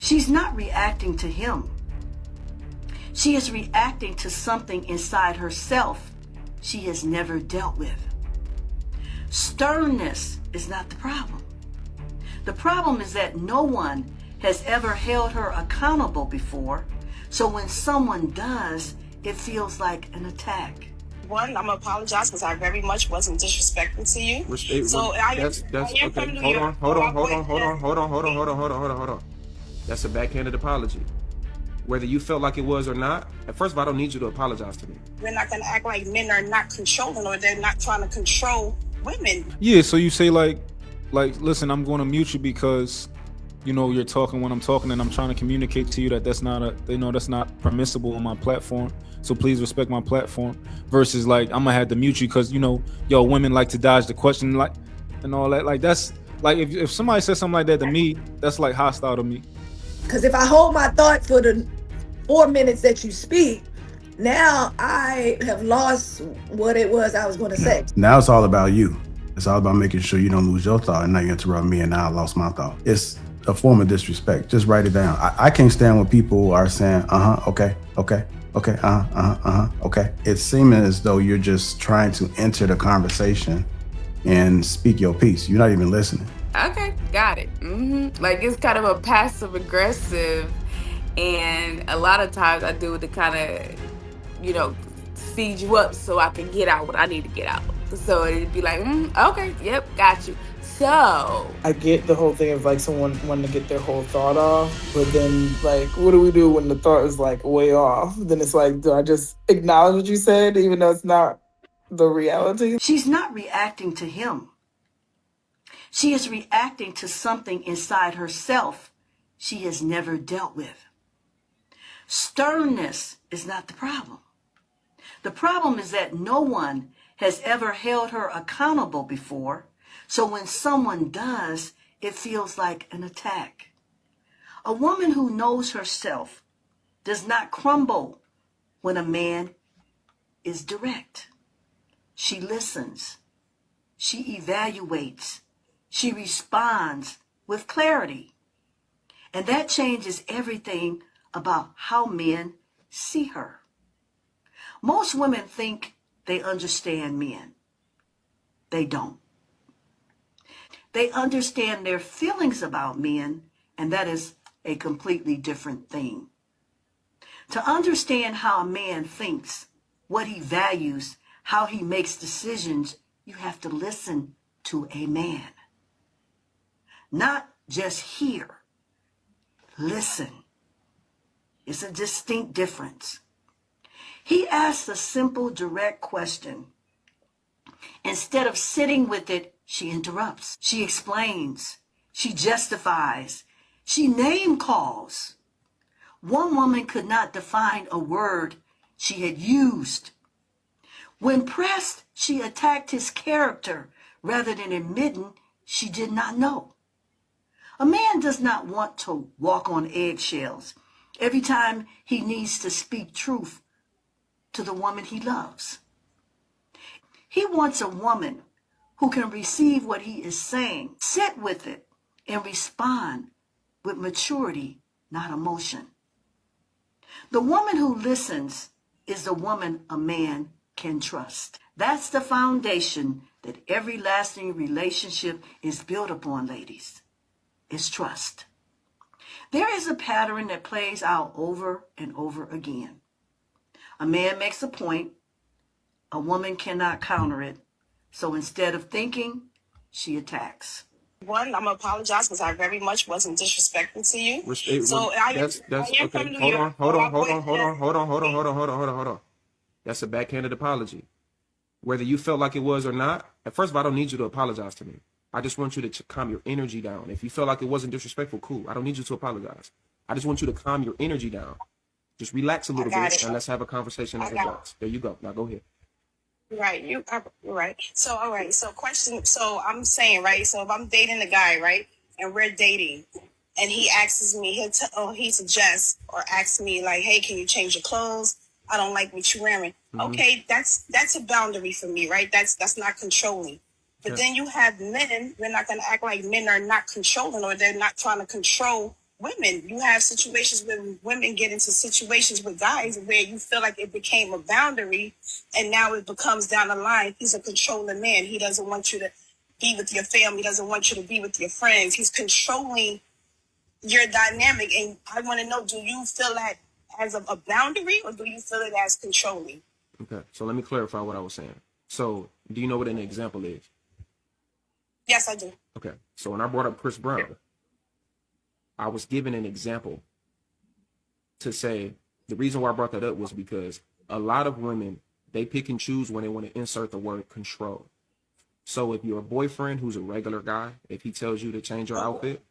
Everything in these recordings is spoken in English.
She's not reacting to him. She is reacting to something inside herself she has never dealt with. Sternness is not the problem. The problem is that no one has ever held her accountable before, so when someone does, it feels like an attack. One, I'm gonna apologize because I very much wasn't disrespectful to you. Hold on. That's a backhanded apology. Whether you felt like it was or not, first of all, I don't need you to apologize to me. We're not gonna act like men are not controlling or they're not trying to control women. Yeah, so you say like, listen, I'm going to mute you because, you know, you're talking when I'm talking, and I'm trying to communicate to you that that's not that's not permissible on my platform. So please respect my platform. Versus like, I'm gonna have to mute you because, you know, yo, women like to dodge the question, like, and all that. Like, that's like, if somebody says something like that to me, that's like hostile to me. Because if I hold my thought for the 4 minutes that you speak, now I have lost what it was I was going to say. Now it's all about you. It's all about making sure you don't lose your thought, and now you interrupt me and now I lost my thought. It's a form of disrespect. Just write it down. I can't stand when people are saying, okay, okay. It's seeming as though you're just trying to enter the conversation and speak your piece. You're not even listening. Okay, got it. Like, it's kind of a passive aggressive, and a lot of times I do it to kind of, you know, speed you up so I can get out what I need to get out. So it'd be like, okay, yep, got you. So I get the whole thing of like someone wanting to get their whole thought off, but then like, what do we do when the thought is like way off? Then it's like, do I just acknowledge what you said even though it's not the reality? She's not reacting to him. She is reacting to something inside herself she has never dealt with. Sternness is not the problem. The problem is that no one has ever held her accountable before, so when someone does, it feels like an attack. A woman who knows herself does not crumble when a man is direct. She listens. She evaluates. She responds with clarity. And that changes everything about how men see her. Most women think they understand men. They don't. They understand their feelings about men, and that is a completely different thing. To understand how a man thinks, what he values, how he makes decisions, you have to listen to a man. Not just hear. Listen. It's a distinct difference. He asks a simple, direct question. Instead of sitting with it, she interrupts. She explains. She justifies. She name calls. One woman could not define a word she had used. When pressed, she attacked his character rather than admitting she did not know. A man does not want to walk on eggshells every time he needs to speak truth to the woman he loves. He wants a woman who can receive what he is saying, sit with it, and respond with maturity, not emotion. The woman who listens is the woman a man can trust. That's the foundation that every lasting relationship is built upon, ladies. It's trust. There is a pattern that plays out over and over again. A man makes a point, a woman cannot counter it, so instead of thinking, she attacks. One, I'm gonna apologize because I very much wasn't disrespectful to you. Okay. Hold on. That's a backhanded apology. Whether you felt like it was or not, first of all, I don't need you to apologize to me. I just want you to calm your energy down. If you felt like it wasn't disrespectful, cool. I don't need you to apologize. I just want you to calm your energy down. Just relax a little bit and let's have a conversation as adults. There you go. Now go ahead. Right, you're right. So, all right. So, So, I'm saying, right. So, if I'm dating a guy, right, and we're dating, and he asks me, he suggests or asks me, like, hey, can you change your clothes? I don't like what you're wearing. Mm-hmm. Okay, that's a boundary for me, right? That's not controlling. But then you have men. We're not going to act like men are not controlling or they're not trying to control women. You have situations where women get into situations with guys where you feel like it became a boundary, and now it becomes down the line. He's a controlling man. He doesn't want you to be with your family. He doesn't want you to be with your friends. He's controlling your dynamic. And I want to know, do you feel that as a boundary, or do you feel it as controlling? Okay, so let me clarify what I was saying. So, do you know what an example is? Yes, I do. Okay, so when I brought up Chris Brown, I was given an example to say the reason why I brought that up was because a lot of women, they pick and choose when they want to insert the word control. So if you're a boyfriend who's a regular guy, if he tells you to change your outfit,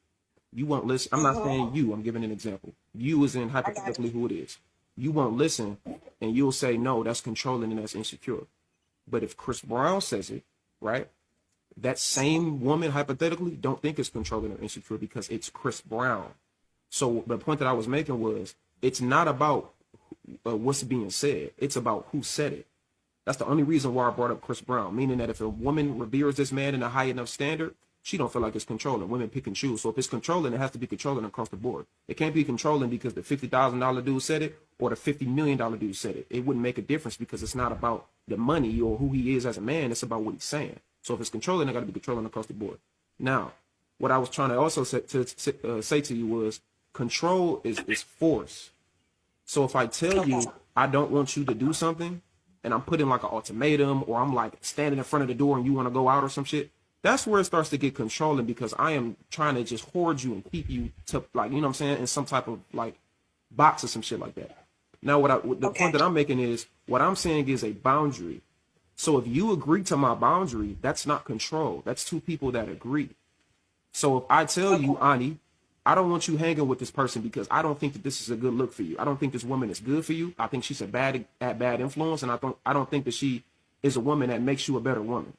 you won't listen. I'm not saying you, I'm giving an example. You is in hypothetically who it is. You won't listen and you'll say, no, that's controlling and that's insecure. But if Chris Brown says it, right, that same woman hypothetically don't think it's controlling or insecure because it's Chris Brown. So the point that I was making was it's not about what's being said. It's about who said it. That's the only reason why I brought up Chris Brown, meaning that if a woman reveres this man in a high enough standard, she don't feel like it's controlling. Women pick and choose. So if it's controlling, it has to be controlling across the board. It can't be controlling because the $50,000 dude said it or the $50 million dude said it. It wouldn't make a difference because it's not about the money or who he is as a man. It's about what he's saying. So if it's controlling, it got to be controlling across the board. Now, what I was trying to also say to you was control is force. So if I tell you I don't want you to do something and I'm putting like an ultimatum or I'm like standing in front of the door and you want to go out or some shit, that's where it starts to get controlling because I am trying to just hoard you and keep you to like, you know what I'm saying, in some type of like box or some shit like that. Now, the point that I'm making is what I'm saying is a boundary. So if you agree to my boundary, that's not control. That's two people that agree. So if I tell you, Ani, I don't want you hanging with this person because I don't think that this is a good look for you. I don't think this woman is good for you. I think she's a bad influence, and I don't think that she is a woman that makes you a better woman.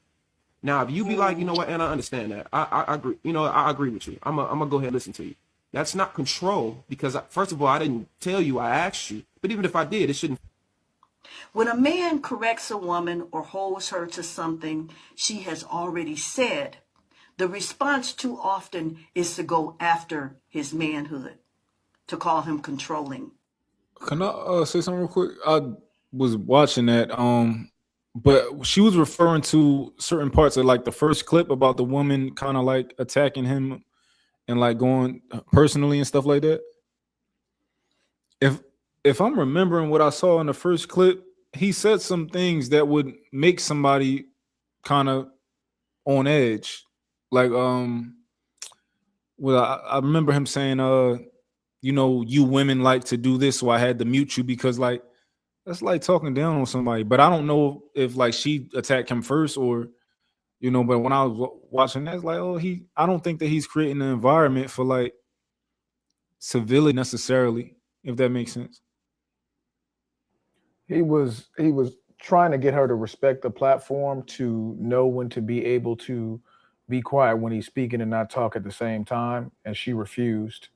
Now, if you be like, you know what, and I understand that, I agree. You know, I agree with you. I'm gonna go ahead and listen to you. That's not control because first of all, I didn't tell you. I asked you. But even if I did, it shouldn't. When a man corrects a woman or holds her to something she has already said, the response too often is to go after his manhood, to call him controlling. Can I say something real quick? I was watching that, but she was referring to certain parts of like the first clip about the woman kind of like attacking him and like going personally and stuff like that. If I'm remembering what I saw in the first clip, he said some things that would make somebody kind of on edge. Like well, I remember him saying you know, you women like to do this, so I had to mute you because like that's like talking down on somebody. But I don't know if like she attacked him first or, you know, but when I was watching that, it's like, oh, I don't think that he's creating an environment for like civility necessarily, if that makes sense. He was trying to get her to respect the platform, to know when to be able to be quiet when he's speaking and not talk at the same time, and she refused.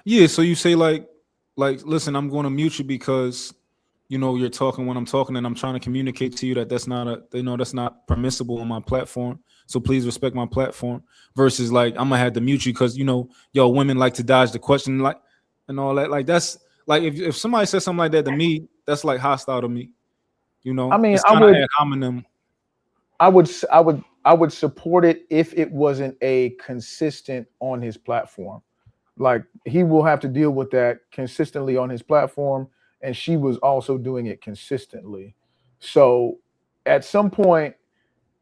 Yeah, so you say like listen, I'm going to mute you because you know you're talking when I'm talking and I'm trying to communicate to you that that's not permissible on my platform. So please respect my platform. Versus like I'm gonna have to mute you because you know y'all women like to dodge the question like and all that. Like that's like if somebody says something like that to me, that's like hostile to me. You know, I mean, it's kind of ad hominem. I would support it if it wasn't a consistent on his platform. Like he will have to deal with that consistently on his platform, and she was also doing it consistently. So at some point,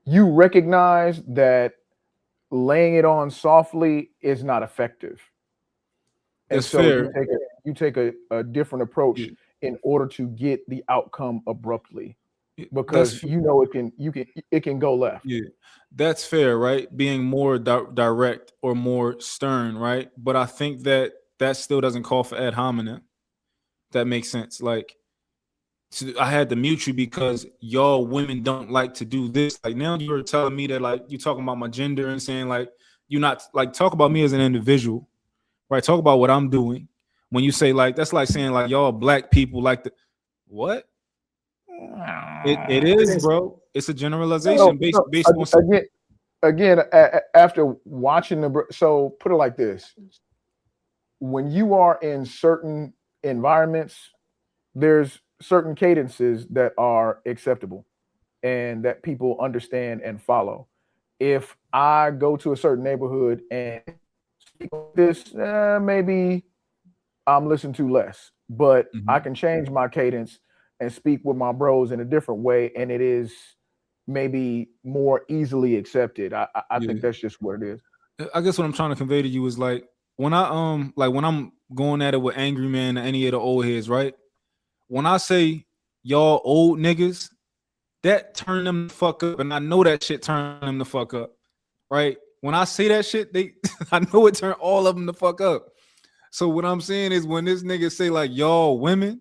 you recognize that laying it on softly is not effective. That's fair. You take a different approach in order to get the outcome abruptly, because you know it can go left. Yeah, that's fair, right? Being more direct or more stern, right? But I think that still doesn't call for ad hominem. That makes sense. Like, I had to mute you because y'all women don't like to do this. Like now you're telling me that like you talking about my gender and saying like you're not like talk about me as an individual, right? Talk about what I'm doing. When you say like that's like saying like y'all black people like the what? It is, bro. It's a generalization based on again. again, after watching so put it like this: when you are in certain environments, there's certain cadences that are acceptable and that people understand and follow. If I go to a certain neighborhood and speak like this, maybe I'm listening to less, but I can change my cadence and speak with my bros in a different way, and it is maybe more easily accepted. I Yeah. think that's just what it is. I guess what I'm trying to convey to you is like when when I'm going at it with Angry Man or any of the old heads, right? When I say y'all old niggas, that turn them the fuck up, and I know that shit turn them the fuck up, right? When I say that shit, they I know it turn all of them the fuck up. So what I'm saying is when this nigga say like y'all women,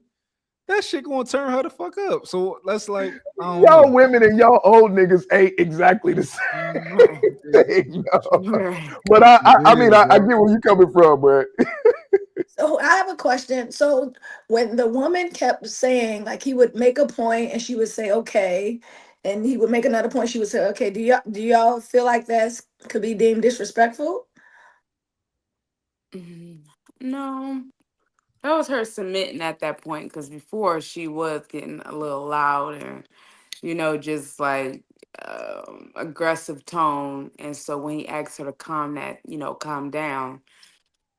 that shit gonna turn her the fuck up. So that's like I don't Y'all know. women and y'all old niggas ain't exactly the same thing, yo. Right. But I mean, Yeah, I bro. get where you coming from, but So I have a question. So when the woman kept saying, like, he would make a point and she would say, okay, and he would make another point, she would say, okay, do y'all feel like that's could be deemed disrespectful? No, that was her submitting at that point because before she was getting a little loud and just like aggressive tone. And so when he asked her to calm down,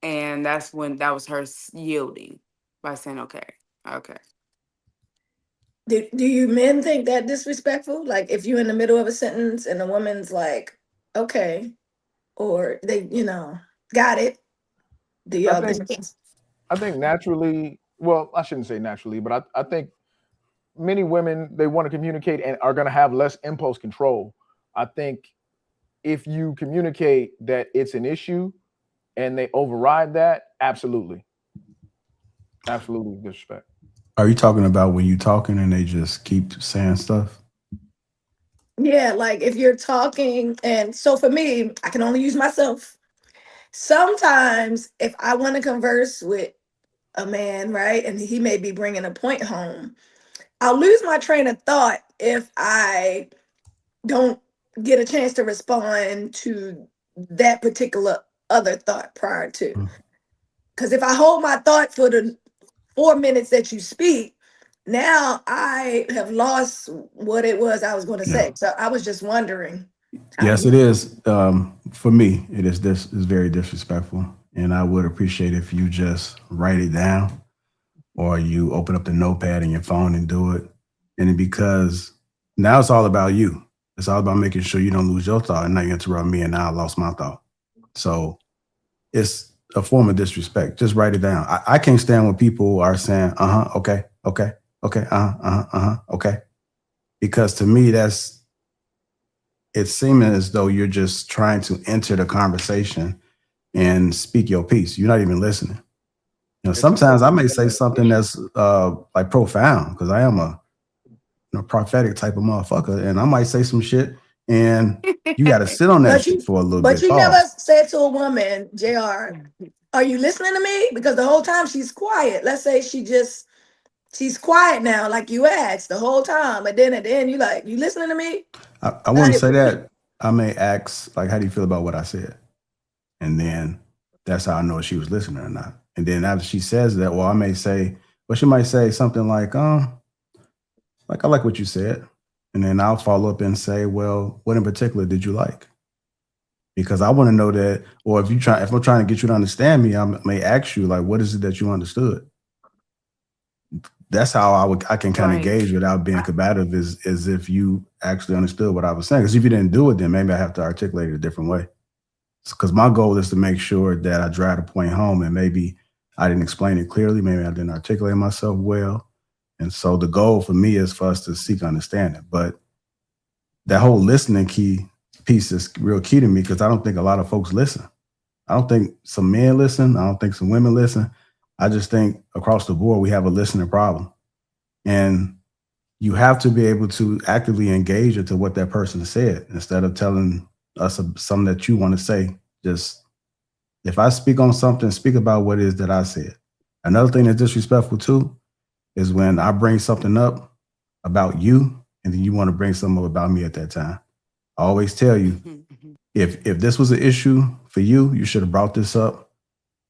and that's when that was her yielding by saying, okay, okay. Do you men think that disrespectful? Like if you're in the middle of a sentence and the woman's like, okay, or they, got it. Do I y'all think think it's I think naturally, well, I shouldn't say naturally, but I think many women they want to communicate and are going to have less impulse control. I think if you communicate that it's an issue and they override that, absolutely disrespect. Are you talking about when you talking and they just keep saying stuff? yeah, like if you're talking, and so for me, I can only use myself. Sometimes if I want to converse with a man, right, and he may be bringing a point home, I'll lose my train of thought if I don't get a chance to respond to that particular other thought prior to. Mm. Because if I hold my thought for the 4 minutes that you speak, now I have lost what it was I was going to Yeah. say. So I was just wondering how Yes, you. it is. For me, it is this is very disrespectful, and I would appreciate if you just write it down, or you open up the notepad in your phone and do it. And because now it's all about you. It's all about making sure you don't lose your thought, and now you interrupt me, and now I lost my thought. So it's a form of disrespect. Just write it down. I can't stand when people are saying, okay, okay, okay, okay. Because to me, it's seeming as though you're just trying to enter the conversation and speak your piece. You're not even listening. It's Sometimes I may say something communication. that's like profound because I am a prophetic type of motherfucker, and I might say some shit, and you got to sit on that But shit you, for a little but bit. you never Pause. said to a woman, Jr., are you listening to me? Because the whole time she's quiet. Let's say she's quiet now, like you asked the whole time, but then at the end you like, you listening to me? I Not wouldn't say if- that. I may ask like, "How do you feel about what I said?" And then that's how I know if she was listening or not. And then after she says that, well, I may say, well, she might say something like I like what you said, and then I'll follow up and say, well, what in particular did you like? Because I want to know that, or if I'm trying to get you to understand me, I may ask you like, what is it that you understood? That's how I can kind of Right. gauge without being combative is if you actually understood what I was saying. Because if you didn't do it, then maybe I have to articulate it a different way. Because my goal is to make sure that I drive the point home, and maybe I didn't explain it clearly, maybe I didn't articulate myself well, and so the goal for me is for us to seek understanding. But that whole listening key piece is real key to me because I don't think a lot of folks listen. I don't think some men listen. I don't think some women listen. I just think across the board we have a listening problem, and you have to be able to actively engage into what that person said instead of telling us something that you want to say. Just if I speak on something, speak about what it is that I said. Another thing that's disrespectful too is when I bring something up about you and then you want to bring something up about me at that time. I always tell you, If this was an issue for you, you should have brought this up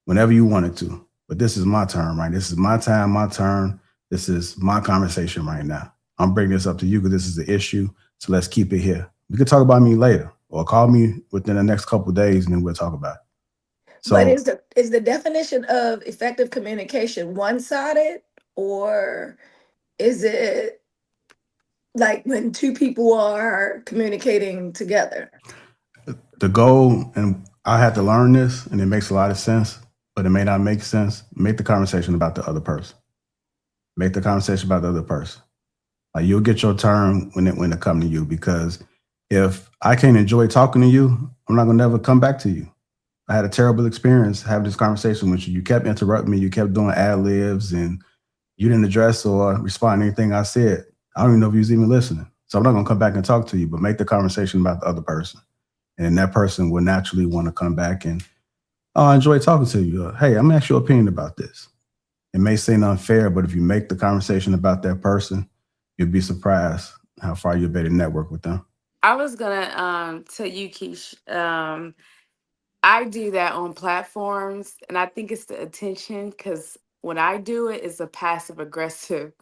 whenever you wanted to. But this is my turn, right? This is my time, my turn. This is my conversation right now. I'm bringing this up to you because this is the issue. So let's keep it here. We can talk about me later, or call me within the next couple of days, and then we'll talk about it. But So is the definition of effective communication one-sided, or is it like when two people are communicating together? the goal, and I had to learn this, and it makes a lot of sense, but it may not make sense. Make the conversation about the other person. Make the conversation about the other person. Like, you'll get your turn when it come to you, because if I can't enjoy talking to you, I'm not gonna never come back to you. I had a terrible experience having this conversation with you. You kept interrupting me. You kept doing ad libs, and you didn't address or respond to anything I said. I don't even know if you was even listening. So I'm not gonna come back and talk to you, but make the conversation about the other person. And that person will naturally want to come back and, oh, I enjoy talking to you. Hey, I'm gonna ask your opinion about this. It may seem unfair, but if you make the conversation about that person, you'll be surprised how far you'll be able to network with them. I was gonna tell you, Keish. I do that on platforms, and I think it's the attention because when I do it, it's a passive aggressive.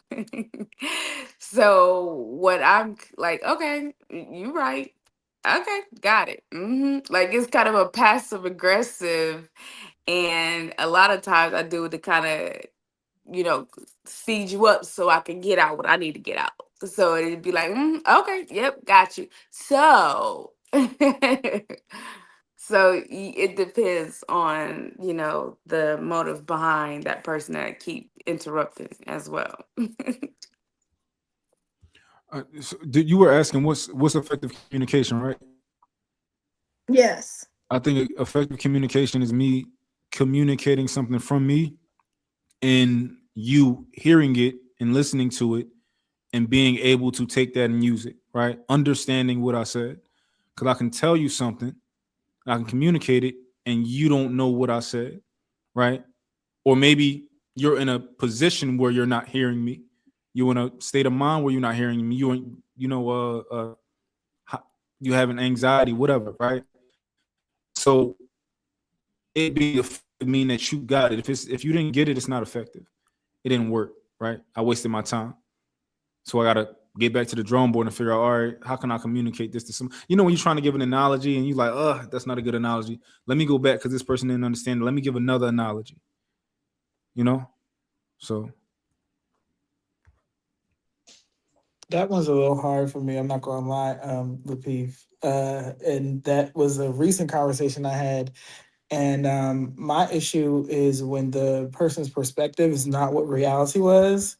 So what I'm like, okay, you right. Okay, got it. Like it's kind of a passive aggressive, and a lot of times I do it to kind of, feed you up so I can get out what I need to get out. So it'd be like, okay, yep, got you. So it depends on, the motive behind that person that keep interrupting as well. So you were asking what's effective communication, right? Yes. I think effective communication is me communicating something from me and you hearing it and listening to it and being able to take that and use it, right? Understanding what I said. Because I can tell you something, I can communicate it, and you don't know what I said, right? Or maybe you're in a position where you're not hearing me. You're in a state of mind where you're not hearing me. You have an anxiety, whatever, right? So it be mean that you got it. If you didn't get it, it's not effective. It didn't work, right? I wasted my time. So I gotta get back to the drawing board and figure out, all right, how can I communicate this to some? When you're trying to give an analogy and you're like, that's not a good analogy. Let me go back because this person didn't understand it. Let me give another analogy. So That one's a little hard for me. I'm not gonna lie, Lapeef. And that was a recent conversation I had. And my issue is when the person's perspective is not what reality was.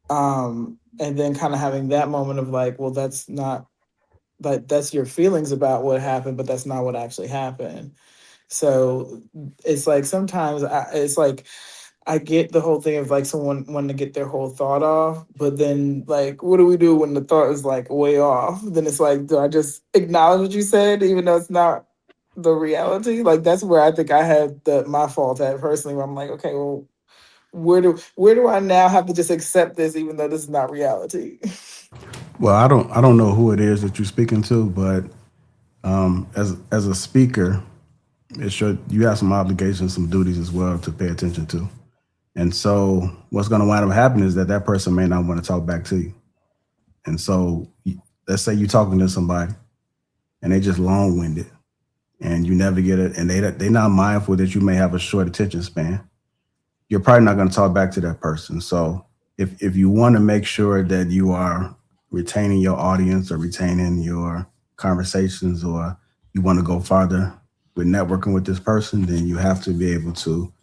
And then kind of having that moment of like, well, that's not, but that's your feelings about what happened, but that's not what actually happened. So it's like sometimes it's like I get the whole thing of like someone wanting to get their whole thought off, but then like, what do we do when the thought is like way off? Then it's like, do I just acknowledge what you said, even though it's not the reality? Like that's where I think I had my fault at personally, where I'm like, okay, well, where do I now have to just accept this, even though this is not reality? Well, I don't know who it is that you're speaking to, but as a speaker, you have some obligations, some duties as well to pay attention to. And so what's going to wind up happening is that person may not want to talk back to you. And so let's say you're talking to somebody and they just long-winded and you never get it, and they're not mindful that you may have a short attention span. You're probably not going to talk back to that person. So if you want to make sure that you are retaining your audience or retaining your conversations, or you want to go farther with networking with this person, then you have to be able to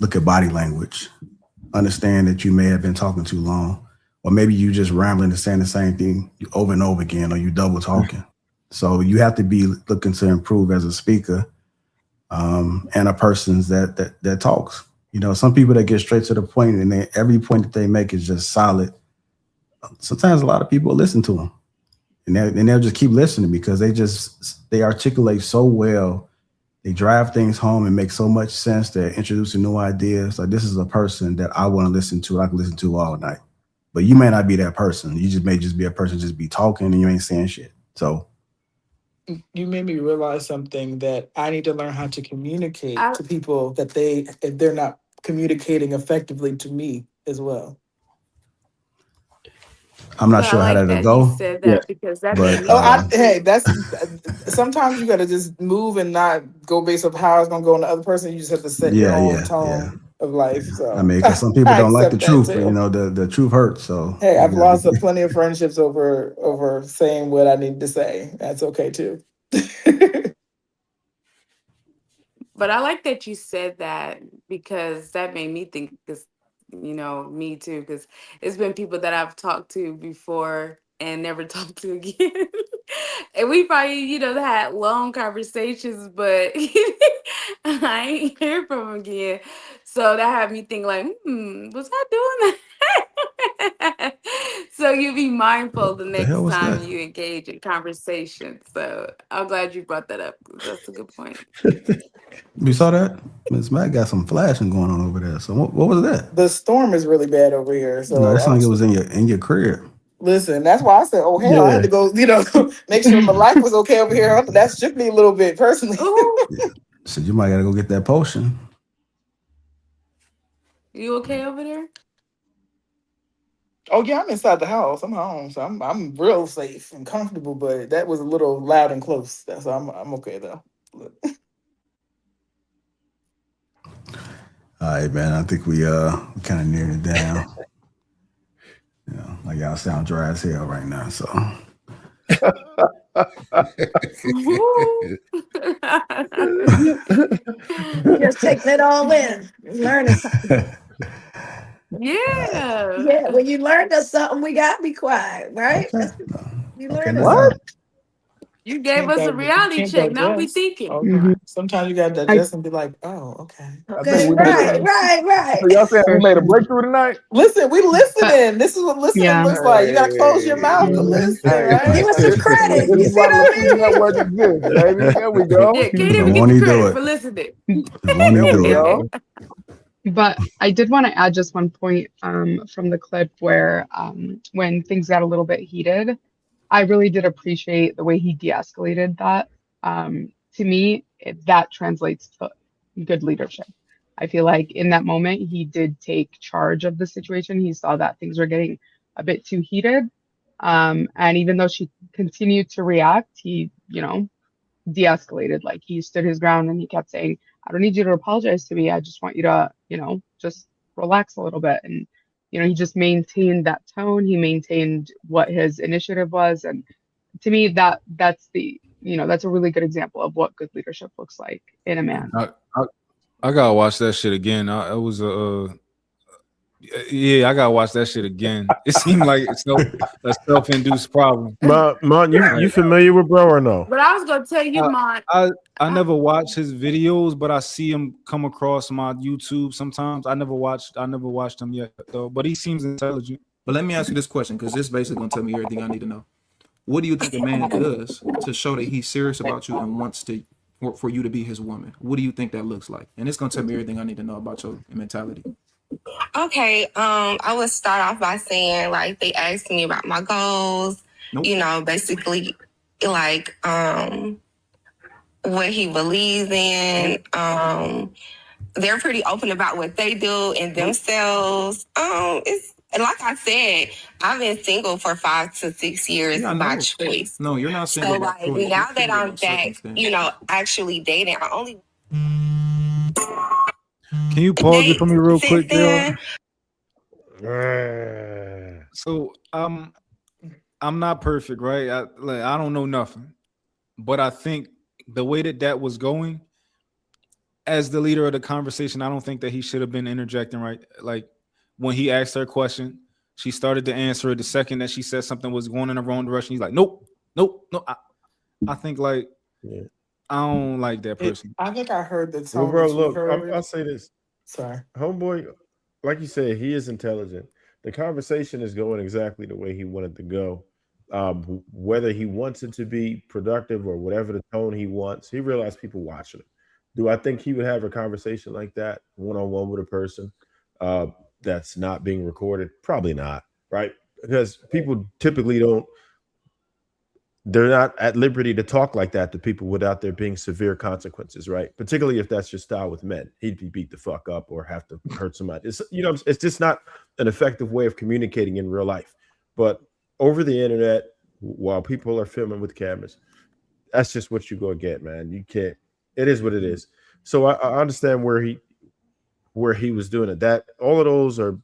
look at body language, understand that you may have been talking too long, or maybe you just rambling and saying the same thing over and over again, or you double talking. So you have to be looking to improve as a speaker, and a person that talks. Some people that get straight to the point, and every point that they make is just solid. Sometimes a lot of people listen to them, and they'll just keep listening because they articulate so well. They drive things home and make so much sense. They're introducing new ideas. Like, this is a person that I want to listen to. I can listen to all night. But you may not be that person. You may just be a person just be talking and you ain't saying shit. So You made me realize something, that I need to learn how to communicate I to people that if they're not communicating effectively to me as well. I'm not but I sure how like that'll that he go, said Yeah. that because that made but me think. Hey, that's sometimes you got to just move and not go based off how it's gonna go on the other person. You just have to set your yeah, own yeah. tone of life. I So mean, because some people I don't like the accept that truth, but too. the truth hurts. So Hey, you I've gotta lost be. plenty of friendships over saying what I need to say. That's okay too. But I like that you said that because that made me think, because, me too, because it's been people that I've talked to before and never talked to again. And we probably, had long conversations, but I ain't hear from them again. So that had me think like, was I doing that? So you be mindful the What the hell next was time that? you engage in conversation. So I'm glad you brought that up. That's a good point. You saw that? Miss Matt got some flashing going on over there. So what was that? The storm is really bad over here, No, so that sounded like it was in your crib. listen. That's why I said, "Oh hell, I had Yeah. to go." Make sure my life was okay over here. That shook me a little bit personally. Oh, So you might gotta go get that potion. you okay over there? Oh yeah, I'm inside the house. I'm home, so I'm real safe and comfortable. But that was a little loud and close. That's I'm okay though. All right, man. I think we kind of neared it down. Like y'all sound dry as hell right now. So Ooh. Just taking it all in, learning something. Yeah. Yeah, when you learn us something, we gotta be quiet, right? okay, You okay, learn no us What? doubt. something. You gave us a You reality can't check. Now we digest. thinking. Okay. Sometimes you gotta I digest and be like, oh, okay. I think Okay, we made right, it. right, So y'all saying for we made a sure. breakthrough tonight? Listen, we But listening. This is what listening yeah. looks like. You gotta close your Hey, mouth to Mhm. listen, hey, Give right? us hey, some this, this, credit. this You is see why what Lapeef I Network mean? exists, baby. There we go. Yeah, Katie, So we get won't the he do credit it? for listening. Won't he There we do it? go. But I did want to add just one point from the clip where when things got a little bit heated, I really did appreciate the way he de-escalated that. To me, that translates to good leadership. I feel like in that moment, he did take charge of the situation. He saw that things were getting a bit too heated. And even though she continued to react, he, de-escalated. Like he stood his ground and he kept saying, I don't need you to apologize to me. I just want you to, just relax a little bit. And, he just maintained that tone. He maintained what his initiative was. And to me, that's a really good example of what good leadership looks like in a man. I gotta watch that shit again. It was yeah, I gotta watch that shit again. It seemed like it's a self-induced problem. Mon, you Like, familiar with bro or no? But I was gonna tell you, I, Mont. I never watch his videos, but I see him come across my YouTube sometimes. I never watched him yet though. But he seems intelligent. But let me ask you this question, because this basically gonna tell me everything I need to know. What do you think a man does to show that he's serious about you and wants to for you to be his woman? What do you think that looks like? And it's gonna tell me everything I need to know about your mentality. Okay, I would start off by saying like they asked me about my goals, Nope. Basically like what he believes in. They're pretty open about what they do and themselves. It's and like I said, I've been single for 5 to 6 years Yeah, I by know. choice. No, you're not single So by like choice. now You're that single I'm by back, circumstance. actually dating, I only Can you pause it for date me real since quick, Jill? then. So I'm not perfect, right? I don't know nothing, but I think the way that was going, as the leader of the conversation, I don't think that he should have been interjecting, right? Like when he asked her a question, she started to answer it. The second that she said something was going in the wrong direction, he's like, nope, nope, no. I think like Yeah. I don't like that person. I think I heard the Well, tone bro, that you look, heard. I'll say this. Sorry. Homeboy, like you said, he is intelligent. The conversation is going exactly the way he wanted to go. Whether he wants it to be productive or whatever the tone he wants, he realized people watching him. Do I think he would have a conversation like that one on one with a person uh, that's not being recorded? Probably not, right? Because people typically don't they're not at liberty to talk like that to people without there being severe consequences, right? Particularly if that's your style with men. He'd be beat the fuck up or have to hurt somebody. It's, it's just not an effective way of communicating in real life. But over the internet, while people are filming with cameras, that's just what you go get, man. You can't. It is what it is. So I understand where he was doing it. That all of those are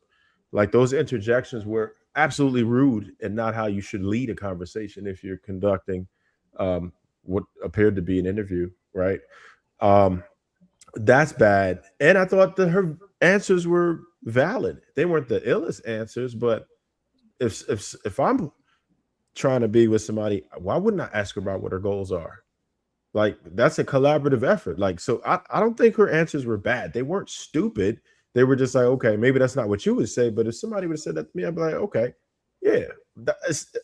like those interjections were absolutely rude and not how you should lead a conversation if you're conducting what appeared to be an interview, right? Um, that's bad. And I thought that her answers were valid. They weren't the illest answers, but if I'm trying to be with somebody, why wouldn't I ask her about what her goals are? Like that's a collaborative effort. Like, so I don't think her answers were bad. They weren't stupid. They were just like, okay, maybe that's not what you would say, but if somebody would have said that to me, I'd be like, okay, yeah.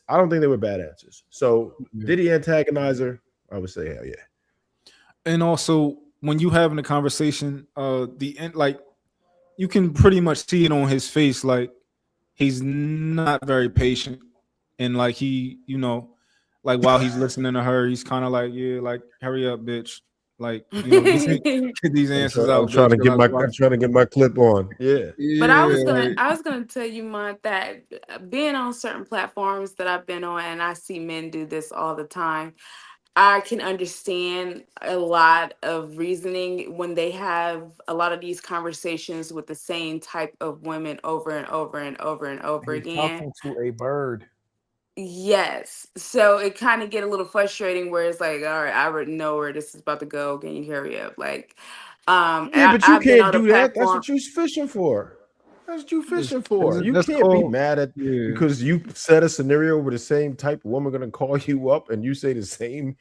I don't think they were bad answers. So Yeah. did he antagonize her? I would say hell yeah. And also, when you having a conversation, the end, like you can pretty much see it on his face, like he's not very patient, and like he, like while he's listening to her, he's kind of like, yeah, like hurry up, bitch, like get these answers I'm out, trying bitch. to 'Cause get I'm trying to get my clip on. Yeah. But I yeah, was gonna, like I was gonna tell you, Mon, that being on certain platforms that I've been on, and I see men do this all the time. I can understand a lot of reasoning when they have a lot of these conversations with the same type of women over and over and over and over He's again. talking to a bird. Yes. So it kind of get a little frustrating where it's like, all right, I already know where this is about to go. Can you hurry up? Like, Yeah, but you I've been can't on the do that. That's platform. what you fishing for. That's what you it's, fishing for. You that's can't be called, mad at yeah. because you set a scenario where the same type of woman gonna call you up and you say the same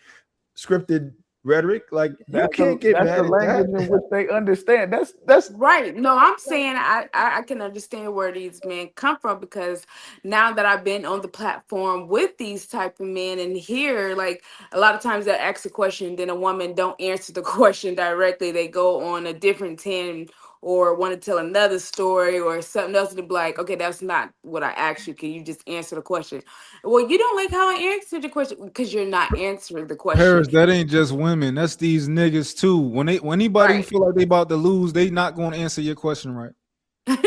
scripted rhetoric. Like you can't get That's the mad at language that. in which they understand. That's Right. No, I'm saying I can understand where these men come from because now that I've been on the platform with these type of men and here, like a lot of times they ask a question, then a woman don't answer the question directly. They go on a different tangent or want to tell another story or something else to be like, okay, that's not what I asked you. Can you just answer the question? Well, you don't like how I answered the question because you're not answering the question. Paris, that ain't just women. That's these niggas too. When anybody who Right. feel like they about to lose, they not going to answer your question right. But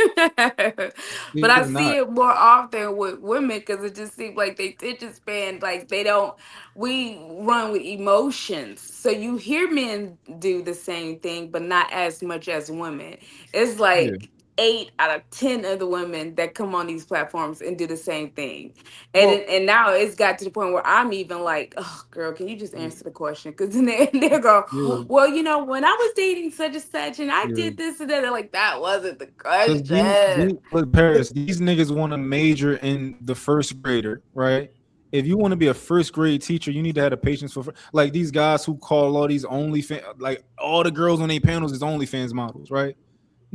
I They're see not. it more often with women because it just seems like they attention span, like they don't. We run with emotions, so you hear men do the same thing, but not as much as women. It's Yeah, like 8 out of 10 of the women that come on these platforms and do the same thing, well, and now it's got to the point where I'm even like, oh, girl, can you just answer the question? Because then they go, yeah, well, when I was dating such and such, and I yeah. did this and that, they're like, that wasn't the Because question. look, Paris, these niggas want to major in the first grader, right? If you want to be a first grade teacher, you need to have the patience for like these guys who call all these OnlyFans, like all the girls on their panels is OnlyFans models, right?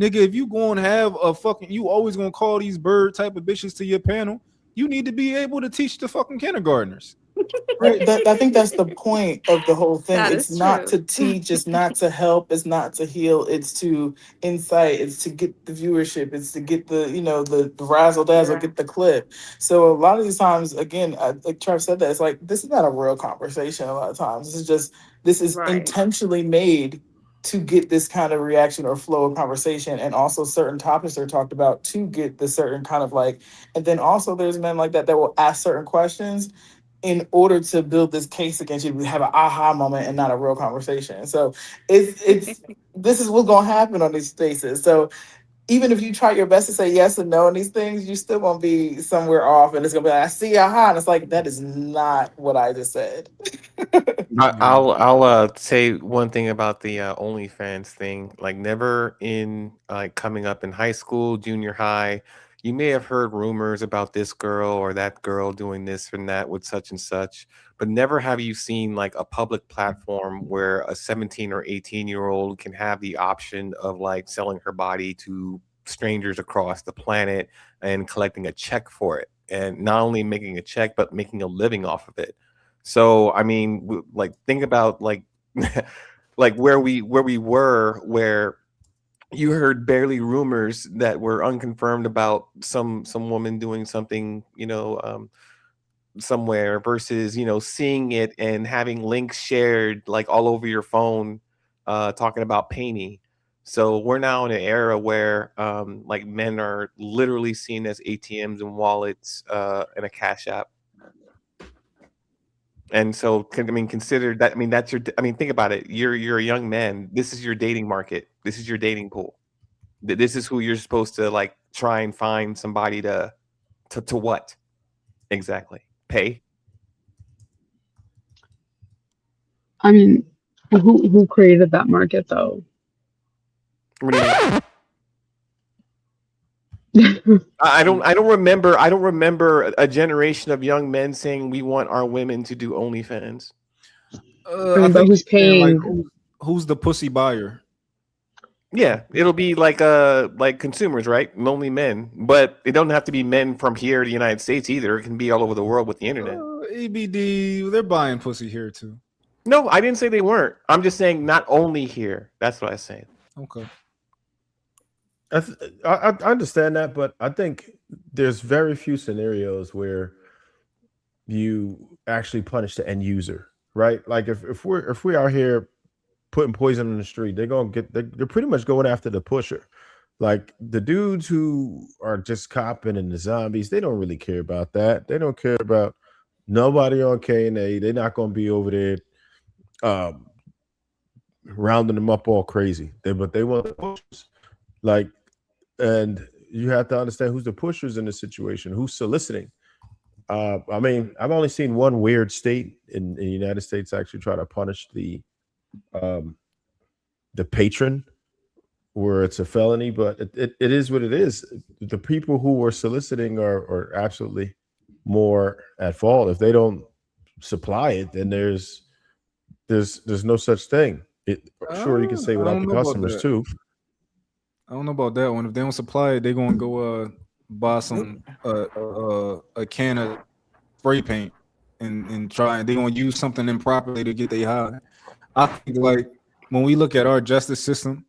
Nigga, if you going to have a fucking, you always gonna call these bird type of bitches to your panel. You need to be able to teach the fucking kindergartners, right? I think that's the point of the whole thing. That It's is not true. to teach, it's not to help, it's not to heal, it's to incite, it's to get the viewership, it's to get the razzle dazzle, Yeah. get the clip. So a lot of these times, again, like Trav said, that it's like this is not a real conversation. A lot of times, this is Right. intentionally made to get this kind of reaction or flow of conversation, and also certain topics are talked about to get the certain kind of like. And then also, there's men like that will ask certain questions in order to build this case against you, we have an aha moment and not a real conversation. So it's this is what's gonna happen on these spaces. So even if you try your best to say yes and no on these things, you still gonna be somewhere off, and it's gonna be like, I see aha, and it's like that is not what I just said. Yeah, I'll say one thing about the OnlyFans thing. Like, never in like coming up in high school, junior high, you may have heard rumors about this girl or that girl doing this and that with such and such, but never have you seen like a public platform where a 17 or 18-year-old can have the option of like selling her body to strangers across the planet and collecting a check for it, and not only making a check but making a living off of it. So I mean, like think about like like where we were, where you heard barely rumors that were unconfirmed about some woman doing something, somewhere versus, seeing it and having links shared like all over your phone, talking about pay me. So we're now in an era where like men are literally seen as ATMs and wallets, and a cash app. And so, consider that. I mean, that's your. I mean, think about it. You're a young man. This is your dating market. This is your dating pool. This is who you're supposed to like try and find somebody to what exactly pay. I mean, who created that market though? What do you mean? I don't remember. I don't remember a generation of young men saying we want our women to do OnlyFans. I I mean, but think who's he's saying like paying? who's the pussy buyer? Yeah, it'll be like consumers, right? Lonely men, but it don't have to be men from here to the United States either. It can be all over the world with the internet. ABD, they're buying pussy here too. No, I didn't say they weren't. I'm just saying not only here. That's what I say. Okay. I understand that, but I think there's very few scenarios where you actually punish the end user, right? Like if we are here putting poison in the street, they're pretty much going after the pusher. Like the dudes who are just copping and the zombies, they don't really care about that. They don't care about nobody on K&A. They're not going to be over there um, rounding them up all crazy. But they want the pushers. Like, and you have to understand who's the pushers in the situation, who's soliciting. I mean, I've only seen one weird state in the United States actually try to punish um, the patron where it's a felony, but it is what it is. The people who are soliciting are absolutely more at fault. If they don't supply it, then there's no such thing. Sure, you can say I without don't the know about customers that. too. I don't know about that one. If they don't supply it, they're gonna go buy some a can of spray paint and try. They're gonna use something improperly to get their high. I think like when we look at our justice system,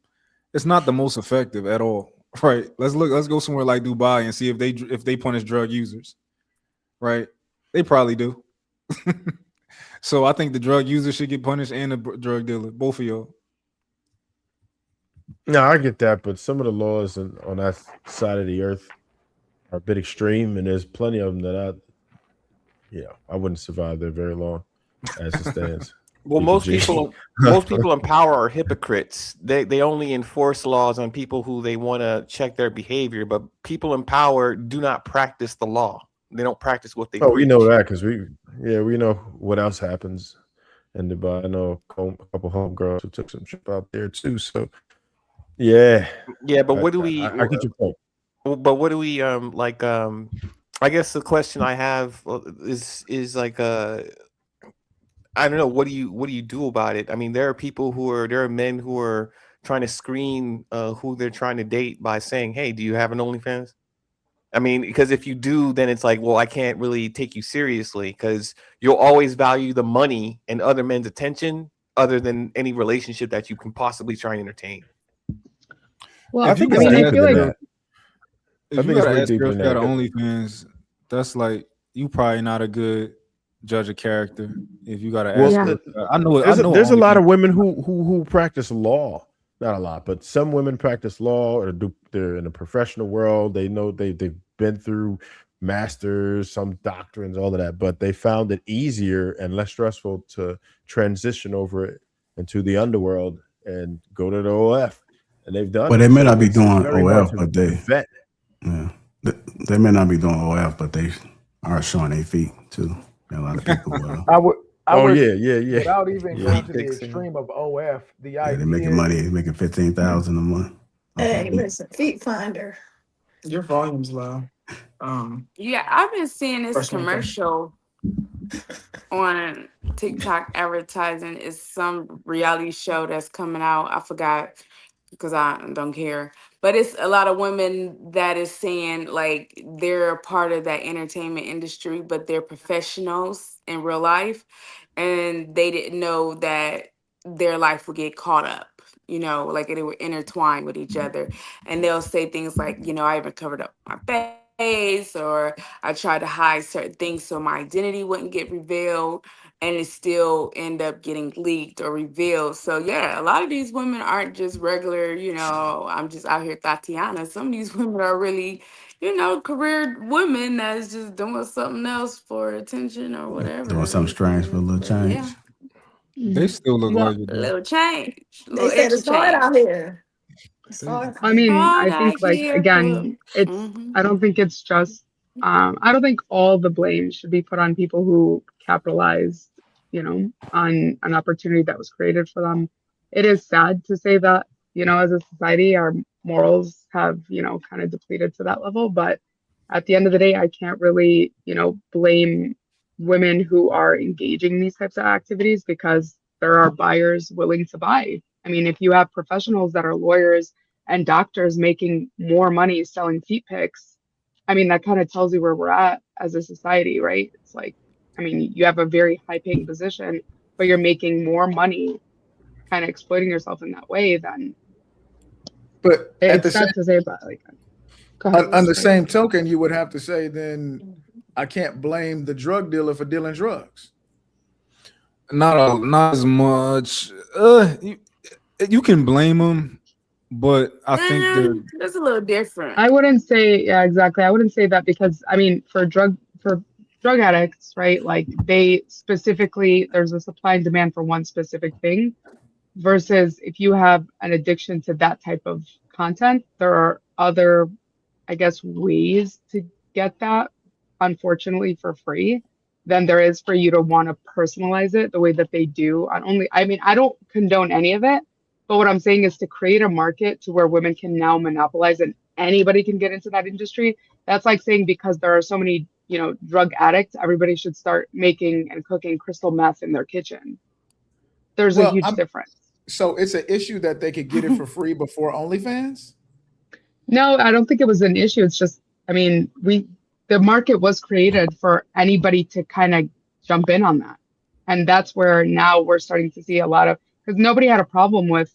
it's not the most effective at all. Right? Let's go somewhere like Dubai and see if they punish drug users. Right? They probably do. So I think the drug user should get punished and the drug dealer, both of y'all. No, I get that, but some of the laws on that side of the earth are a bit extreme, and there's plenty of them that I wouldn't survive there very long as it stands. Well, Keep it most G. people, most people in power are hypocrites. They only enforce laws on people who they want to check their behavior, but people in power do not practice the law. They don't practice what they Oh, we know preach. that because we know what else happens in Dubai. I know a couple homegirls who took some trip out there too. So yeah, Yeah, but I, what do we? I get your point. But what do we like? I guess the question I have is like I don't know. What do you do about it? I mean, there are men who are trying to screen who they're trying to date by saying, "Hey, do you have an OnlyFans?" I mean, because if you do, then it's like, well, I can't really take you seriously because you'll always value the money and other men's attention other than any relationship that you can possibly try and entertain. Well, I If you think I it's mean, gotta I deeper feel ask than like girls, that. I if you think it's gotta way ask deeper girls than if you got that. an OnlyFans, that's like you probably not a good judge of character. If you gotta Well, ask yeah. girls, I know I know there's a lot OnlyFans. of women who practice law. Not a lot, but some women practice law or they're in the professional world. They know they've been through masters, some doctrines, all of that, but they found it easier and less stressful to transition over it into the underworld and go to the OF. And they've done Well, they it. may not So be it's doing very hard OF, to but they vet. yeah, they may not be doing OF, but they are showing their feet too. And a lot of people, I would I Oh would yeah. without even Yeah, going he to the picks him. extreme of OF, the yeah, they're making idea money, is making 15,000 a month off of Hey, feet. listen, feet finder. Your volume's low. Yeah, I've been seeing this Personal thing. commercial on TikTok advertising. Is some reality show that's coming out. I forgot because I don't care. But it's a lot of women that is saying like they're a part of that entertainment industry, but they're professionals in real life. And they didn't know that their life would get caught up, like they were intertwined with each other. And they'll say things like, I even covered up my face. face, or I tried to hide certain things so my identity wouldn't get revealed, and it still end up getting leaked or revealed. So yeah, a lot of these women aren't just regular, I'm just out here Tatiana. Some of these women are really, career women that's just doing something else for attention or Doing something whatever. strange for a little Yeah, change. They still look Well, like it a though. little change, a They little said extra it's hard change. out here. It's They, hard out I here. mean, Hard I think out like here. again, Mm-hmm. I don't think it's just I don't think all the blame should be put on people who capitalized, on an opportunity that was created for them. It is sad to say that, as a society, our morals have, kind of depleted to that level. But at the end of the day, I can't really, blame women who are engaging in these types of activities because there are buyers willing to buy. I mean, if you have professionals that are lawyers and doctors making more money selling feet pics, I mean, that kind of tells you where we're at as a society, right? It's like, I mean, you have a very high paying position, but you're making more money kind of exploiting yourself in that way, then But at it's the same sad to say, but like, go ahead. on the same token, you would have to say then I can't blame the drug dealer for dealing drugs. not as much. You can blame them, but I think they're That's a little different. I wouldn't say, yeah, exactly. I wouldn't say that because I mean, for drug addicts, right? Like they specifically, there's a supply and demand for one specific thing versus if you have an addiction to that type of content, there are other, I guess, ways to get that, unfortunately, for free than there is for you to want to personalize it the way that they do on only, I mean, I don't condone any of it, but what I'm saying is to create a market to where women can now monopolize and anybody can get into that industry. That's like saying because there are so many, drug addicts, everybody should start making and cooking crystal meth in their kitchen. There's a Well, huge difference. so it's an issue that they could get it for free before OnlyFans. No, I don't think it was an issue. It's just, I mean, the market was created for anybody to kind of jump in on that. And that's where now we're starting to see a lot of, because nobody had a problem with,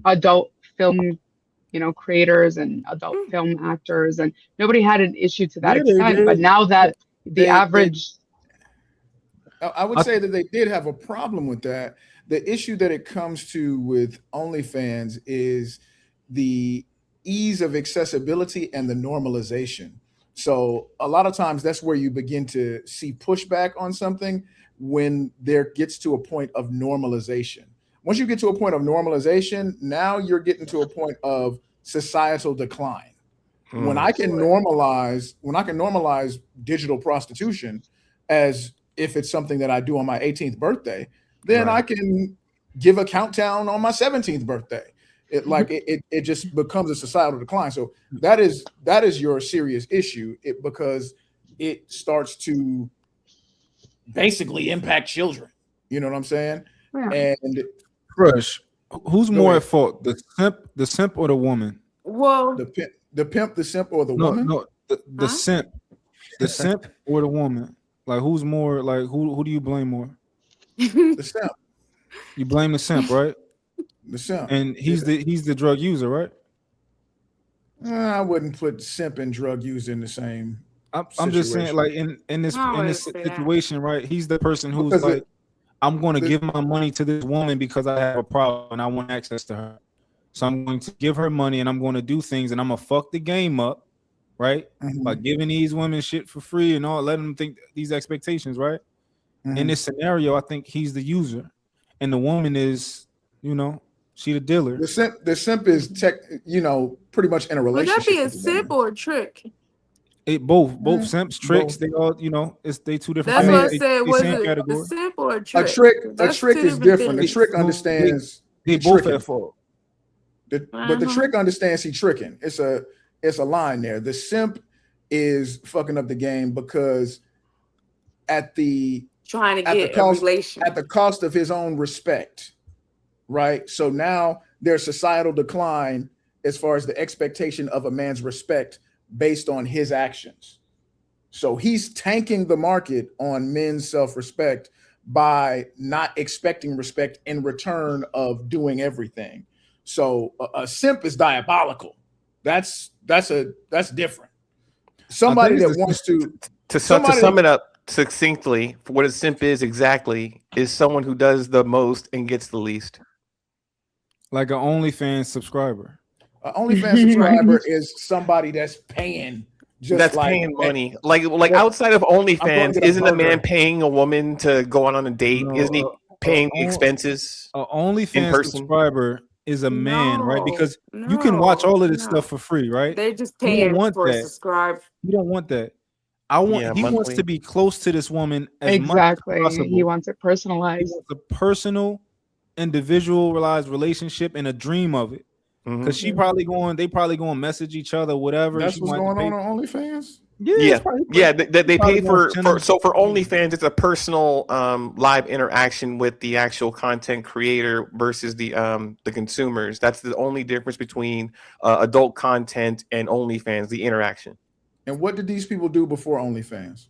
adult film, creators and adult film actors, and nobody had an issue to that Yeah, they extent. But did. now that the They average, I would say that they did have a problem with that. The issue that it comes to with OnlyFans is the ease of accessibility and the normalization. So a lot of times that's where you begin to see pushback on something when there gets to a point of normalization. Once you get to a point of normalization, now you're getting to a point of societal decline. When I can normalize digital prostitution as if it's something that I do on my 18th birthday, then I Right. can give a countdown on my 17th birthday. It just becomes a societal decline. So that is your serious issue, because it starts to basically impact children. You know what I'm saying? yeah. And Crush. Who's go more ahead. at fault, the simp, or the woman? Well, The pimp, the simp, or the No, woman? no, the huh? simp or the woman. Like who's more? Like who do you blame more? The simp. You blame the simp, right? The simp. And Yeah. he's the drug user, right? I wouldn't put simp and drug user in the same I'm just saying, situation like in this I always say that. situation, right? He's the person who's because like, I'm going to the give my money to this woman because I have a problem and I want access to her. So I'm going to give her money and I'm going to do things and I'm gonna fuck the game up, right? By Mhm, giving these women shit for free and all, letting them think these expectations, right? In mhm. this scenario, I think he's the user, and the woman is, she the dealer. The simp is pretty much in a Would that be relationship a with the sip woman. or a trick? It both simps, tricks. Both. They all, it's they two different I That's what mean, I categories. said. They Was same it the category. sip or a a trick? trick 'Cause a that's trick two is different different. The They, things. trick no, understands they he both tricking. at fault. But the Uh-huh. trick understands he tricking. It's a line there. The simp is fucking up the game because at the Trying to at the get a cost relation. of his own respect, right? So now there's societal decline as far as the expectation of a man's respect based on his actions. So he's tanking the market on men's self-respect by not expecting respect in return of doing everything. So a simp is diabolical. That's different. somebody it's that the wants to To somebody sum it up succinctly, for what a simp is exactly, is someone who does the most and gets the least. like an OnlyFans subscriber. An OnlyFans Right. subscriber is somebody that's paying just That's like paying money. Like well, outside of I'm going to OnlyFans, get a isn't a man burger. paying a woman to go on a date? Isn't he No, paying the expenses a in OnlyFans person? subscriber is a man, right? No, Because you can watch no, all of this stuff no. for free, right? They're just You don't paying want for a that. subscribe. You don't want that. Yeah, He wants to monthly. be close to this woman as much as Exactly. He possible. wants it He personalized. wants a personal, individualized relationship and a dream of it. Hmm. Cause they probably going to message each other, whatever. That's She what's might have to going pay. on OnlyFans. Yeah, it's Yeah, probably, yeah. They probably pay going to for send them. so for OnlyFans, it's a personal live interaction with the actual content creator versus the consumers. That's the only difference between adult content and OnlyFans, the interaction. And what did these people do before OnlyFans?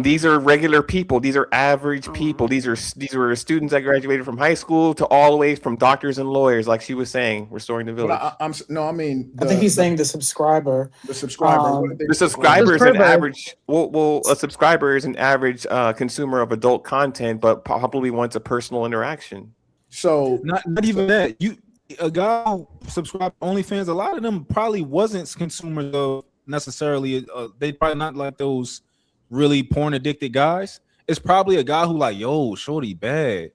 These are regular people. These are average people. Oh. These were students that graduated from high school to all the way from doctors and lawyers, like she was saying, restoring the But village. I'm no, I mean I think he's saying the subscriber. the subscriber. What did they The do before subscriber is an Subscriber. average. Well, a subscriber is an average consumer of adult content, but probably wants a personal interaction. So Not even that. A guy who subscribed to OnlyFans, a lot of them probably wasn't consumers of necessarily. They probably not like those really porn addicted guys. It's probably a guy who like, yo, shorty bad.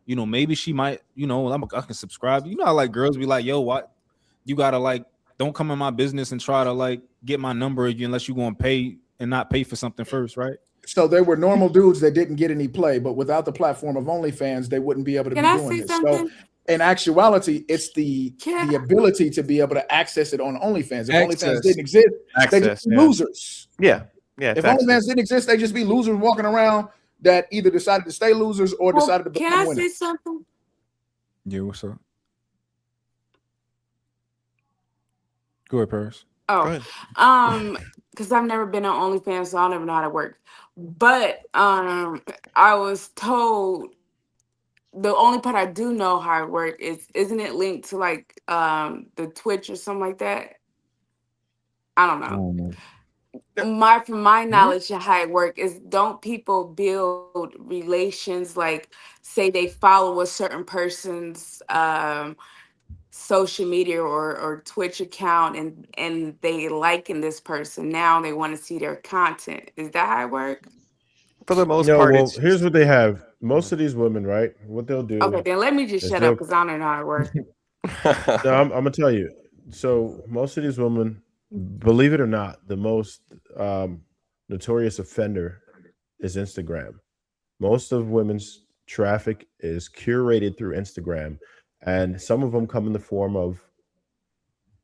Maybe she might. I can subscribe. You know how like girls be like, yo, what? You gotta like, don't come in my business and try to like get my number unless you gonna pay and not pay for something first, right? so they were normal dudes that didn't get any play, but without the platform of OnlyFans, they wouldn't be able to Can be I doing say this. So something? in actuality, it's the Can ability to be able to access it on OnlyFans. If OnlyFans Access. didn't exist, they just Access, be yeah, losers. yeah, yeah. If Facts. OnlyFans didn't exist, they just be losers walking around that either decided to stay losers or well, decided to can become I say winners. something? Yeah, what's up? Go ahead, Paris. Go Oh, ahead. because I've never been on OnlyFans, so I don't even know how to work. But I was told the only part I do know how it works is isn't it linked to like the Twitch or something like that? I don't I know. don't know. From my knowledge of how it works is don't people build relations like say they follow a certain person's social media or Twitch account and they liking this person. Now they want to see their content. Is that how it works? For the most No, part, well, it's here's what they have. Most of these women, right? What they'll Okay, do then let me just is shut up because I don't know how it works. no, I'm gonna tell you. So most of these women, believe it or not, the most notorious offender is Instagram. Most of women's traffic is curated through Instagram, and some of them come in the form of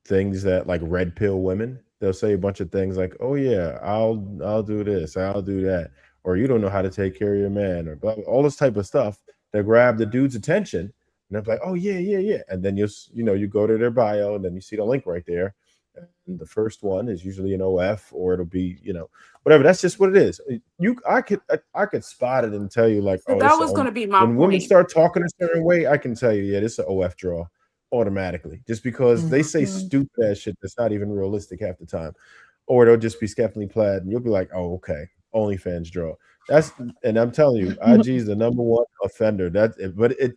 things that like red pill women. They'll say a bunch of things like, "Oh yeah, I'll do this, I'll do that," or "You don't know how to take care of your man," or blah, blah, all this type of stuff that grab the dude's attention, and they're like, "Oh yeah, yeah, yeah," and then you go to their bio, and then you see the link right there. And the first one is usually an OF, or it'll be whatever. That's just what it is. I could spot it and tell you like, So oh, that this is was going to be my when women point. start talking a certain way, I can tell you, yeah, this is an OF draw automatically, just because they say Mhm. stupid ass shit that's not even realistic half the time, or they'll just be scantily clad, and you'll be like, "Oh, okay, OnlyFans draw." And I'm telling you, IG is the number one offender.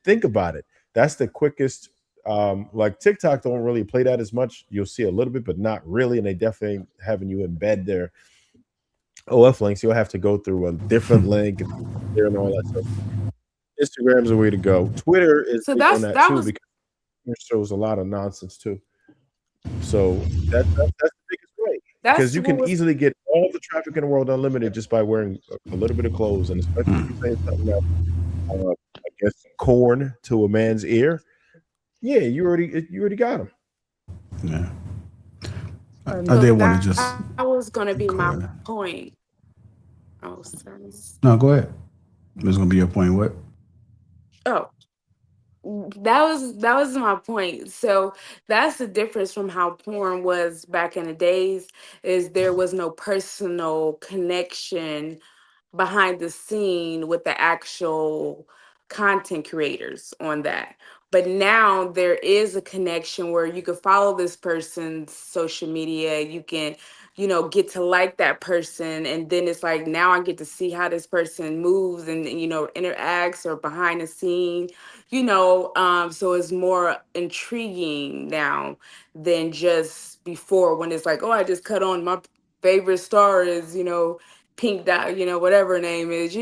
Think about it. That's the quickest. Like TikTok don't really play that as much. You'll see a little bit, but not really, and they definitely ain't having you embed their OF links. You'll have to go through a different link and there and all that stuff. Instagram's the way to go. Twitter is So big on that that too was because it shows a lot of nonsense too. So that's the biggest way because that's you what can was easily get all the traffic in the world unlimited just by wearing a little bit of clothes, and especially if you say something that I guess corn to a man's ear. Yeah, you already got him. Yeah. I Um, did so want to just that was going to be go my ahead. point. Oh, sorry. No, go ahead. There's gonna be your point. What? Oh, that was my point. So that's the difference from how porn was back in the days is there was no personal connection behind the scene with the actual content creators on that. But now there is a connection where you can follow this person's social media. You can, get to like that person. And then it's like, now I get to see how this person moves and, interacts or behind the scene, so it's more intriguing now than just before when it's like, oh, I just cut on my favorite star is, Pink Dot, whatever her name is,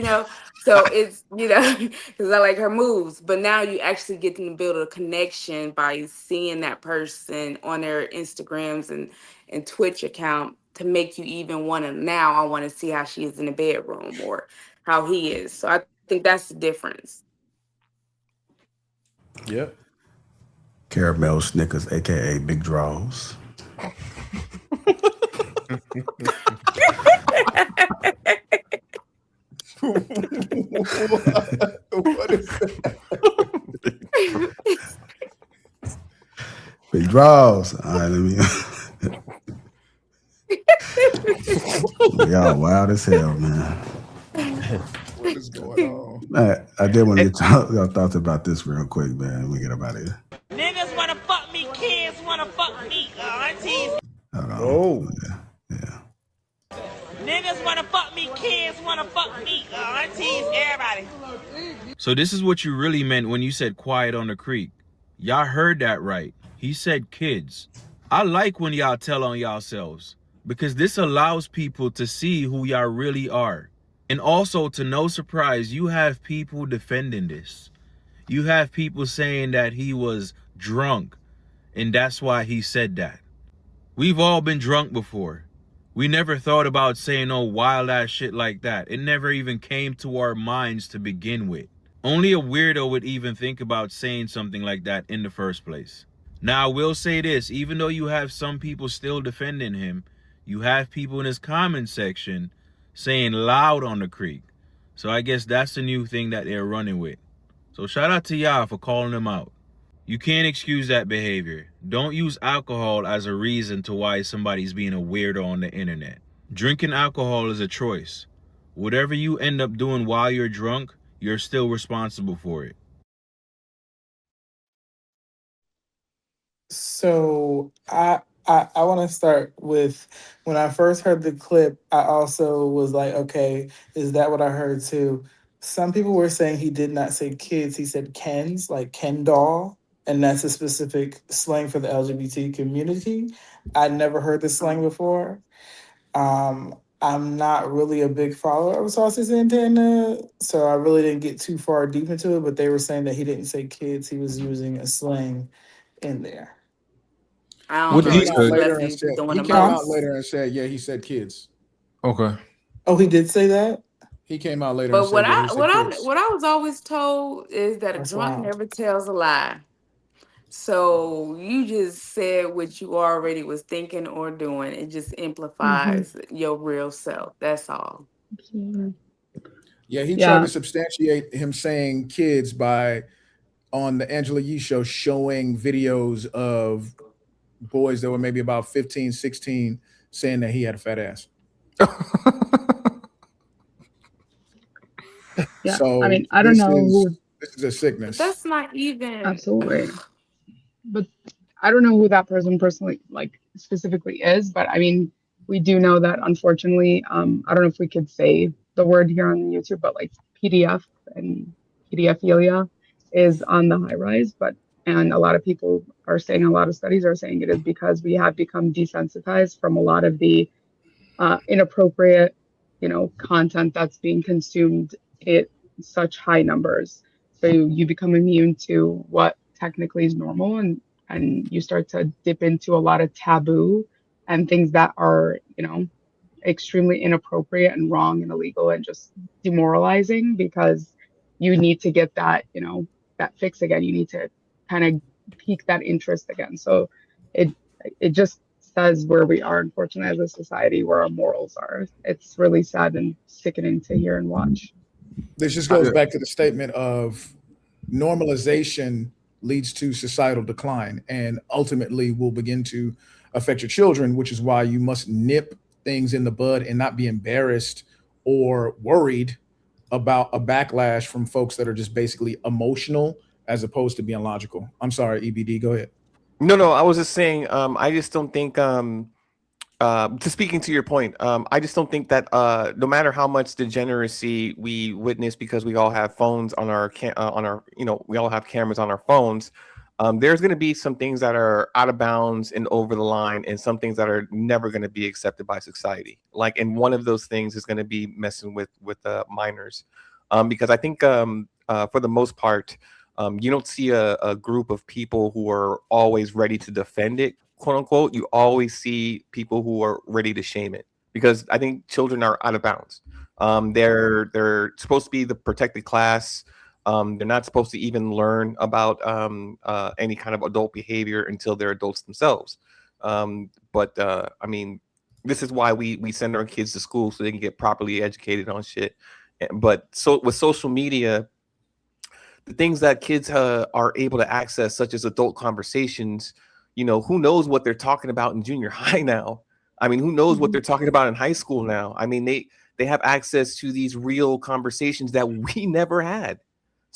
so it's, because I like her moves. But now you actually get to build a connection by seeing that person on their Instagrams and Twitch account to make you even want to, now I want to see how she is in the bedroom or how he is. So I think that's the difference. Yep. Caramel Snickers, aka Big Draws. What is that? Big Draws. All right, let me. Y'all wild as hell, man. What is going on? I did want to get y'all thoughts about this real quick, man. We get up out of here. Niggas wanna fuck me, kids wanna fuck me, aunties. Hold on. Oh. Yeah. Niggas wanna fuck me, kids wanna fuck me, aunties, everybody. So this is what you really meant when you said quiet on the creek. Y'all heard that right. He said kids. I like when y'all tell on yourselves, because this allows people to see who y'all really are. And also, to no surprise, you have people defending this. You have people saying that he was drunk, and that's why he said that. We've all been drunk before. We never thought about saying no wild ass shit like that. It never even came to our minds to begin with. Only a weirdo would even think about saying something like that in the first place. Now, I will say this, even though you have some people still defending him, you have people in his comment section saying loud on the creek. So I guess that's the new thing that they're running with. So shout out to y'all for calling him out. You can't excuse that behavior. Don't use alcohol as a reason to why somebody's being a weirdo on the internet. Drinking alcohol is a choice. Whatever you end up doing while you're drunk, you're still responsible for it. So I want to start with when I first heard the clip, I also was like, okay, is that what I heard too? Some people were saying he did not say kids, he said Kens, like Ken doll, and that's a specific slang for the LGBT community. I'd never heard this slang before. I'm not really a big follower of Saucy Santana, so I really didn't get too far deep into it, but they were saying that he didn't say kids, he was using a slang in there. I don't What know. he Came It's out said? later and definitely said doing he the came out most. later and said, yeah, he said kids. Okay. Oh, he did say that? He came out later and But said, yeah, he said kids. what I was always told is that a That's drunk wild. never tells a lie. So you just said what you already was thinking or doing. It just amplifies your real self. That's all. Yeah, he tried Yeah. to substantiate him saying kids by on the Angela Yee show showing videos of boys that were maybe about 15, 16 saying that he had a fat ass. Yeah. I So mean, I don't know who this is a But sickness. that's not even absolutely, but I don't know who that person personally, like, specifically is. But I mean, we do know that unfortunately, I don't know if we could say the word here on YouTube, but like PDF and pedophilia is on the high rise. But and a lot of people are saying, a lot of studies are saying it is because we have become desensitized from a lot of the inappropriate, content that's being consumed at such high numbers. So you become immune to what technically is normal, and you start to dip into a lot of taboo and things that are, extremely inappropriate and wrong and illegal and just demoralizing, because you need to get that, that fix again. You need to kind of pique that interest again. So it it just says where we are, unfortunately, as a society, where our morals are. It's really sad and sickening to hear and watch. This just goes back to the statement of normalization leads to societal decline and ultimately will begin to affect your children, which is why you must nip things in the bud and not be embarrassed or worried about a backlash from folks that are just basically emotional as opposed to being logical. I'm sorry, EBD, go ahead. No, I was just saying, I just don't think, to speaking to your point, I just don't think that no matter how much degeneracy we witness because we all have phones on our we all have cameras on our phones. There's going to be some things that are out of bounds and over the line, and some things that are never going to be accepted by society. Like, and one of those things is going to be messing with minors, because I think for the most part, you don't see a group of people who are always ready to defend it, quote unquote. You always see people who are ready to shame it, because I think children are out of bounds. They're supposed to be the protected class. They're not supposed to even learn about any kind of adult behavior until they're adults themselves. But I mean, this is why we send our kids to school, so they can get properly educated on shit. But so with social media, the things that kids are able to access, such as adult conversations, who knows what they're talking about in junior high now? I mean, who knows what they're talking about in high school now? I mean, they have access to these real conversations that we never had.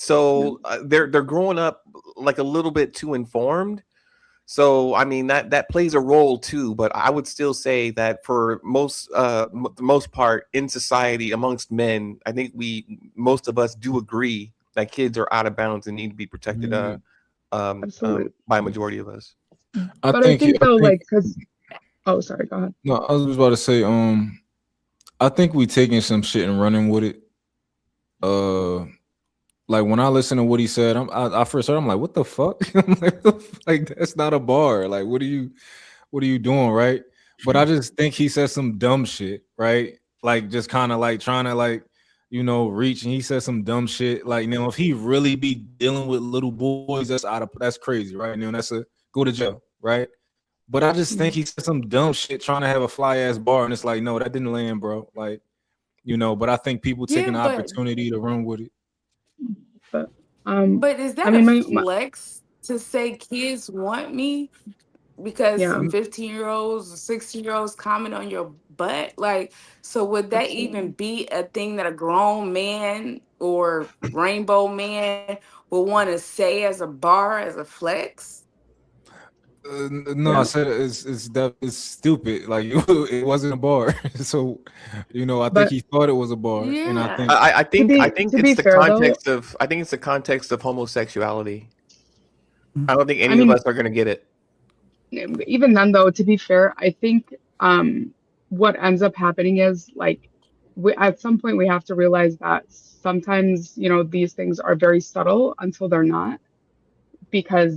So they're growing up like a little bit too informed. So I mean that plays a role too. But I would still say that for the most part in society amongst men, I think most of us do agree that kids are out of bounds and need to be protected Absolutely. by a majority of us. But I think though, like, because oh, sorry, go ahead. No, I was just about to say, I think we taking some shit and running with it. Like when I listen to what he said, I first heard, I'm like, what the fuck? I'm like, that's not a bar. Like, what are you doing, right? But I just think he said some dumb shit, right? Like just kind of like trying to like, reach, and he said some dumb shit. Like, if he really be dealing with little boys, that's crazy, right? That's a go to jail, right? But I just think he said some dumb shit trying to have a fly ass bar, and it's like, no, that didn't land, bro. Like, but I think people taking the opportunity to run with it. But is that I mean, a flex to say kids want me because some 15-year-olds or 16-year-olds comment on your butt? Like, so would that even be a thing that a grown man or rainbow man would want to say as a bar, as a flex? No, I said it's stupid. Like it wasn't a bar. So, I think he thought it was a bar, and I think I think it's the fair, context of I think it's the context of homosexuality. I don't think any of us are gonna get it. Even then, though, to be fair, I think what ends up happening is like at some point we have to realize that sometimes these things are very subtle until they're not, because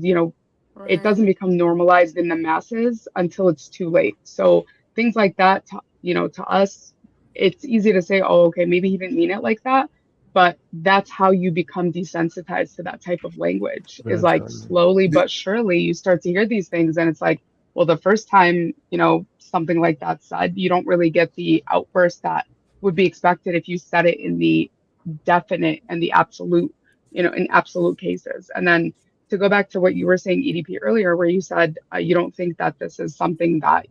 it doesn't become normalized in the masses until it's too late. So things like that, to us, it's easy to say, oh, okay, maybe he didn't mean it like that. But that's how you become desensitized to that type of language, is like slowly but surely you start to hear these things. And it's like, well, the first time, something like that said, you don't really get the outburst that would be expected if you said it in the definite and the absolute, in absolute cases. And then to go back to what you were saying, EDP, earlier, where you said you don't think that this is something that,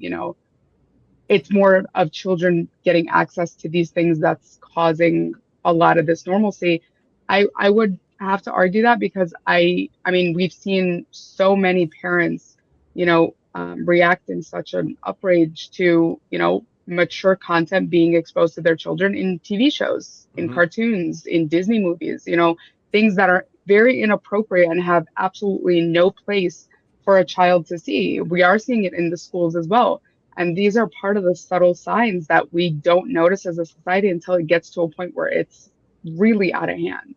it's more of children getting access to these things that's causing a lot of this normalcy. I would have to argue that, because I mean, we've seen so many parents, react in such an outrage to, mature content being exposed to their children in TV shows, in cartoons, in Disney movies, things that are very inappropriate and have absolutely no place for a child to see. We are seeing it in the schools as well. And these are part of the subtle signs that we don't notice as a society until it gets to a point where it's really out of hand.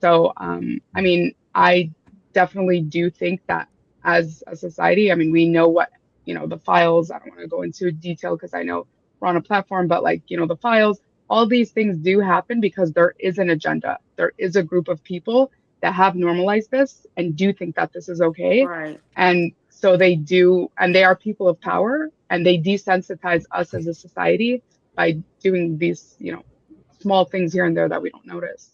So, I mean, I definitely do think that as a society, I mean, we know what, the files, I don't want to go into detail because I know we're on a platform, but like, the files, all these things do happen because there is an agenda. There is a group of people that have normalized this and do think that this is okay. Right. And so they do, and they are people of power, and they desensitize us as a society by doing these, small things here and there that we don't notice.